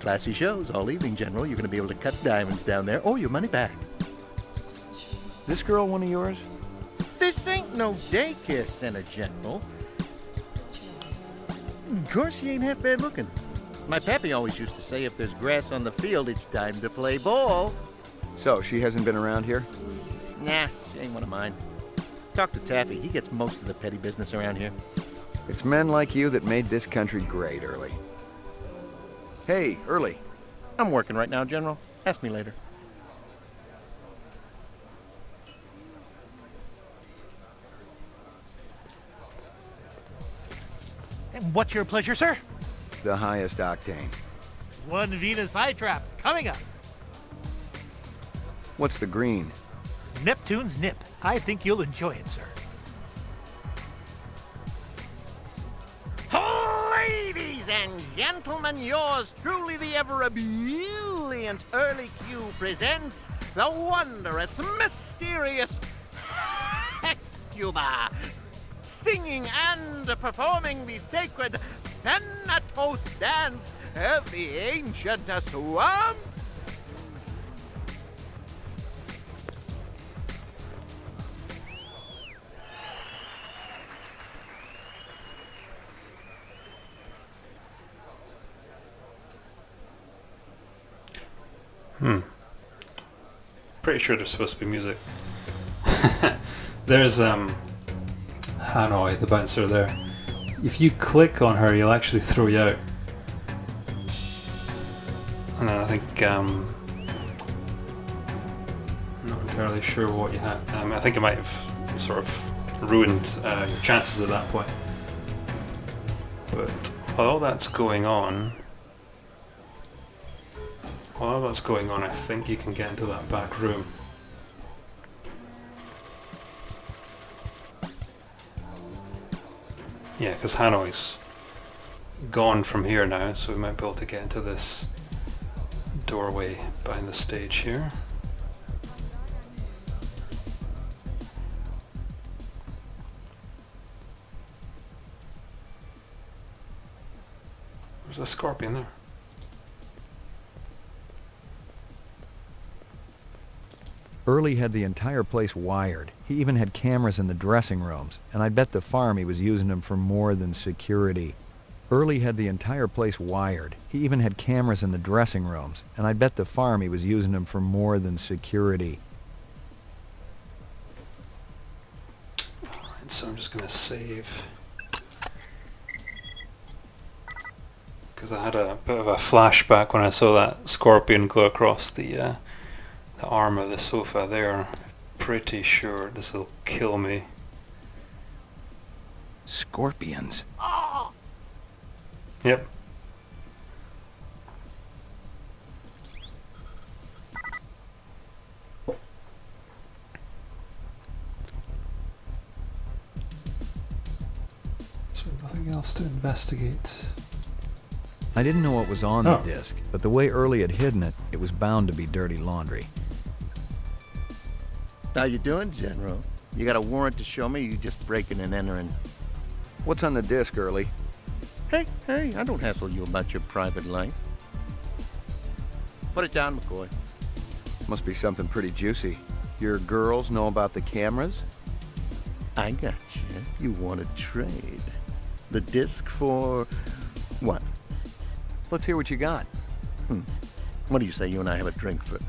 Classy shows all evening, General. You're going to be able to cut diamonds down there or your money back. This girl one of yours? This ain't no daycare center, General. Of course, she ain't half bad looking. My pappy always used to say if there's grass on the field, it's time to play ball. So, she hasn't been around here? Nah, she ain't one of mine. Talk to Taffy. He gets most of the petty business around here. It's men like you that made this country great, Early. Hey, Early. I'm working right now, General. Ask me later. And what's your pleasure, sir? The highest octane. One Venus eye trap coming up. What's the green? Neptune's Nip. I think you'll enjoy it, sir. Ladies and gentlemen, yours truly, the ever-brilliant Early Q presents the wondrous, mysterious Hecuba, singing and performing the sacred Thanatos dance of the ancient swamps. Pretty sure there's supposed to be music. There's Hanoi, the bouncer there. If you click on her, you'll actually throw you out. And then I think I'm not entirely sure what you had. I think it might have sort of ruined your chances at that point. But while that's going on, I think you can get into that back room. Yeah, because Hanoi's gone from here now, so we might be able to get into this doorway behind the stage here. There's a scorpion there. Early had the entire place wired. He even had cameras in the dressing rooms, and I bet the farm he was using them for more than security. Early had the entire place wired. He even had cameras in the dressing rooms, and I bet the farm he was using them for more than security. Alright, so I'm just going to save. Because I had a bit of a flashback when I saw that scorpion go across the arm of the sofa there. I'm pretty sure this will kill me. Scorpions. Yep. So nothing else to investigate. I didn't know what was on the disc, but the way Early had hidden it, it was bound to be dirty laundry. How you doing, General? You got a warrant to show me, or you just breaking and entering? What's on the disc, Early? Hey, I don't hassle you about your private life. Put it down, McCoy. Must be something pretty juicy. Your girls know about the cameras? I got you. You want to trade. The disc for... what? Let's hear what you got. What do you say you and I have a drink first,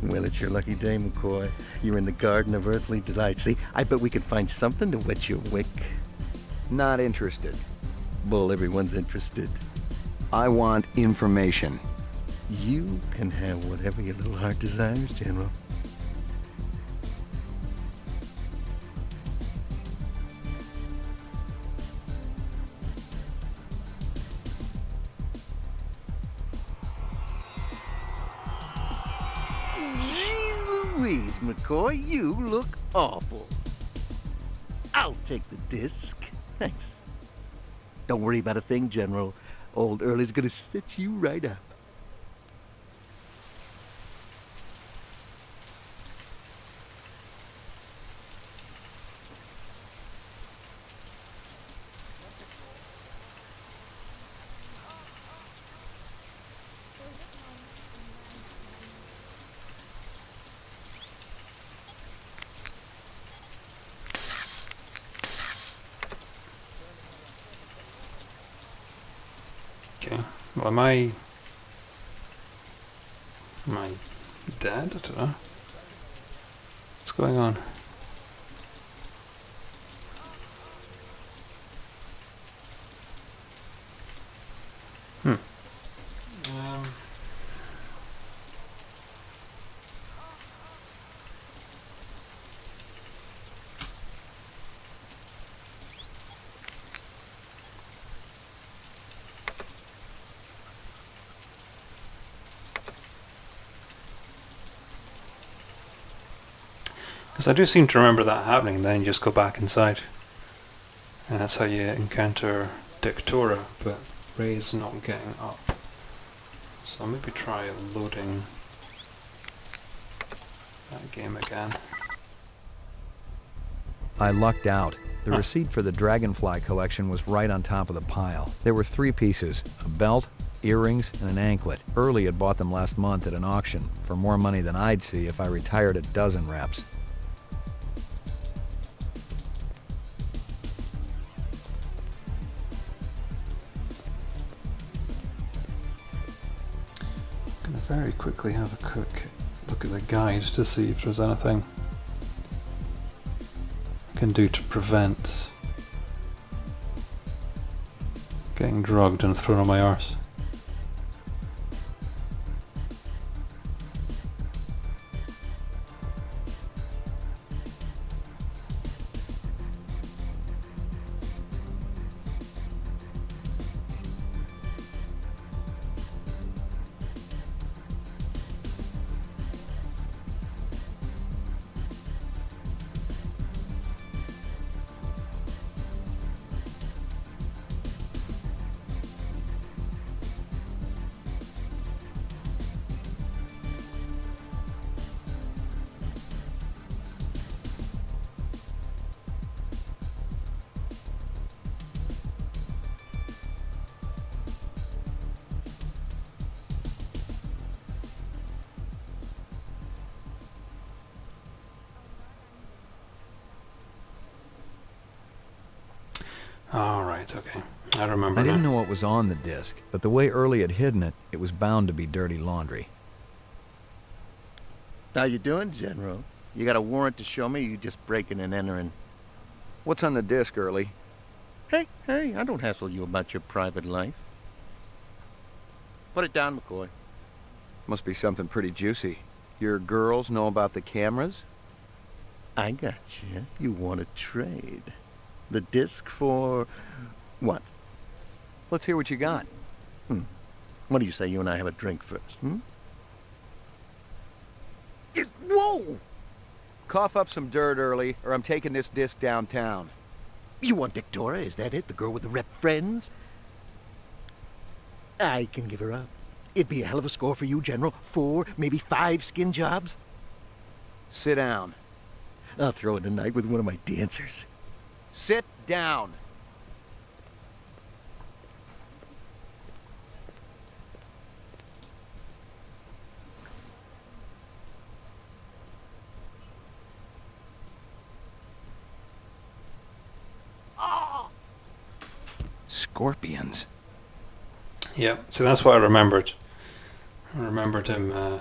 Well, it's your lucky day, McCoy. You're in the Garden of Earthly Delight. See, I bet we could find something to whet your wick. Not interested. Well, everyone's interested. I want information. You can have whatever your little heart desires, General. Louise, McCoy, you look awful. I'll take the disc. Thanks. Don't worry about a thing, General. Old Early's gonna set you right up. Okay. Well, am I dead? I don't know. What's going on? Because I do seem to remember that happening, and then you just go back inside. And that's how you encounter Dictora, but Ray's not getting up. So I'll maybe try loading that game again. I lucked out. The receipt for the Dragonfly collection was right on top of the pile. There were 3 pieces, a belt, earrings, and an anklet. Early had bought them last month at an auction, for more money than I'd see if I retired at dozen reps. Very quickly have a quick look at the guide to see if there's anything I can do to prevent getting drugged and thrown on my arse. Alright, okay. I remember I didn't now. know what was on the disc, but the way Early had hidden it, it was bound to be dirty laundry. How you doing, General? You got a warrant to show me, or you just breaking and entering? What's on the disc, Early? Hey, I don't hassle you about your private life. Put it down, McCoy. Must be something pretty juicy. Your girls know about the cameras? I got you. You want to trade. The disc for... what? Let's hear what you got. What do you say you and I have a drink first, Whoa! Cough up some dirt, Early, or I'm taking this disc downtown. You want Dictora, is that it? The girl with the rep friends? I can give her up. It'd be a hell of a score for you, General. 4, maybe 5 skin jobs. Sit down. I'll throw in a night with one of my dancers. Sit down. Scorpions. Yeah, so that's what I remembered. I remembered him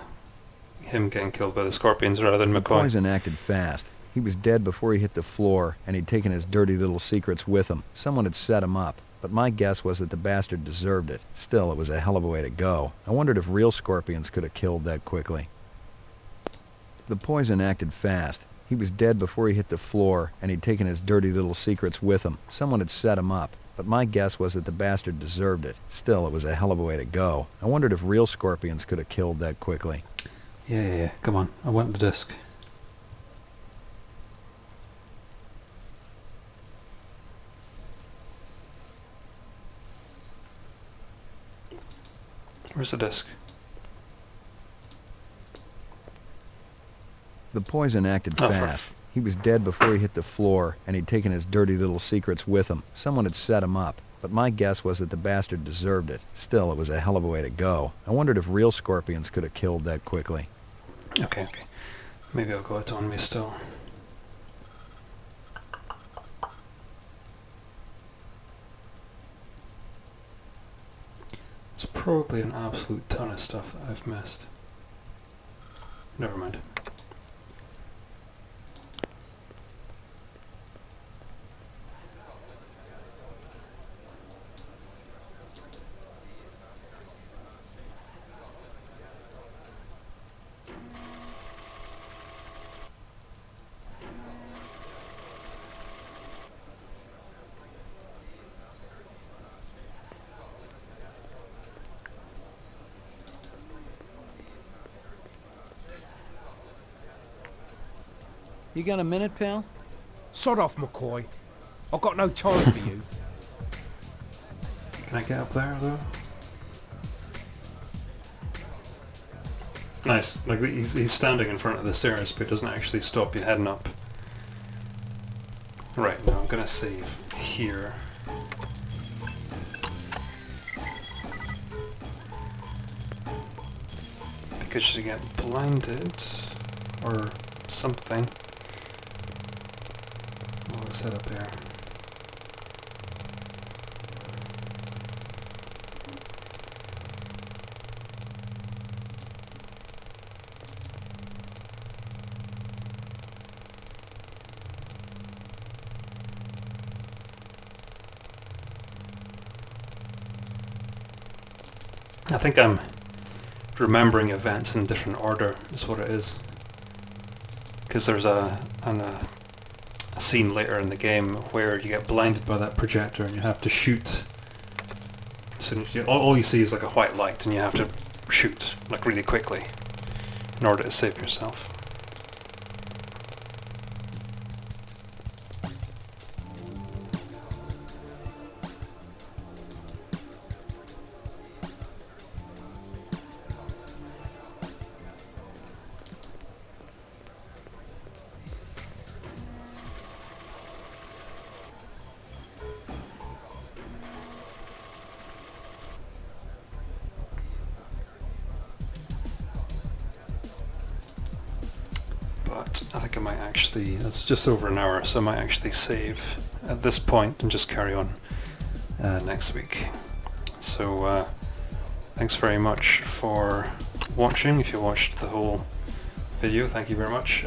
getting killed by the scorpions rather than The McCoy. poison acted fast. He was dead before he hit the floor, and he'd taken his dirty little secrets with him. Someone had set him up, but my guess was that the bastard deserved it. Still, it was a hell of a way to go. I wondered if real scorpions could have killed that quickly. The poison acted fast. He was dead before he hit the floor, and he'd taken his dirty little secrets with him. Someone had set him up, but my guess was that the bastard deserved it. Still, it was a hell of a way to go. I wondered if real scorpions could have killed that quickly. Yeah. Come on, I want the disc. Where's the disc? The poison acted Oh, fast. He was dead before he hit the floor, and he'd taken his dirty little secrets with him. Someone had set him up, but my guess was that the bastard deserved it. Still, it was a hell of a way to go. I wondered if real scorpions could have killed that quickly. Okay. Maybe I'll go it on me still. It's probably an absolute ton of stuff that I've missed. Never mind. You got a minute, pal? Sod off, McCoy. I've got no time for you. Can I get up there though? Nice. Like he's standing in front of the stairs, but it doesn't actually stop you heading up. Right, now I'm gonna save here. Because you get blinded or something. What's that up there? I think I'm remembering events in different order, is what it is. Because there's a scene later in the game where you get blinded by that projector and you have to shoot. So all you see is like a white light and you have to shoot like really quickly in order to save yourself. But I think I might actually, it's just over an hour, so I might actually save at this point and just carry on next week. So thanks very much for watching. If you watched the whole video, thank you very much.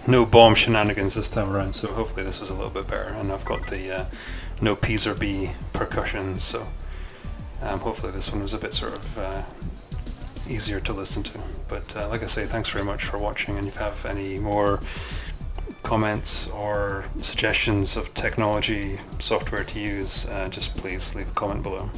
No bomb shenanigans this time around, so hopefully this was a little bit better, and I've got the no P's or B percussion, so hopefully this one was a bit sort of easier to listen to. But like I say, thanks very much for watching, and if you have any more comments or suggestions of technology, software to use, just please leave a comment below.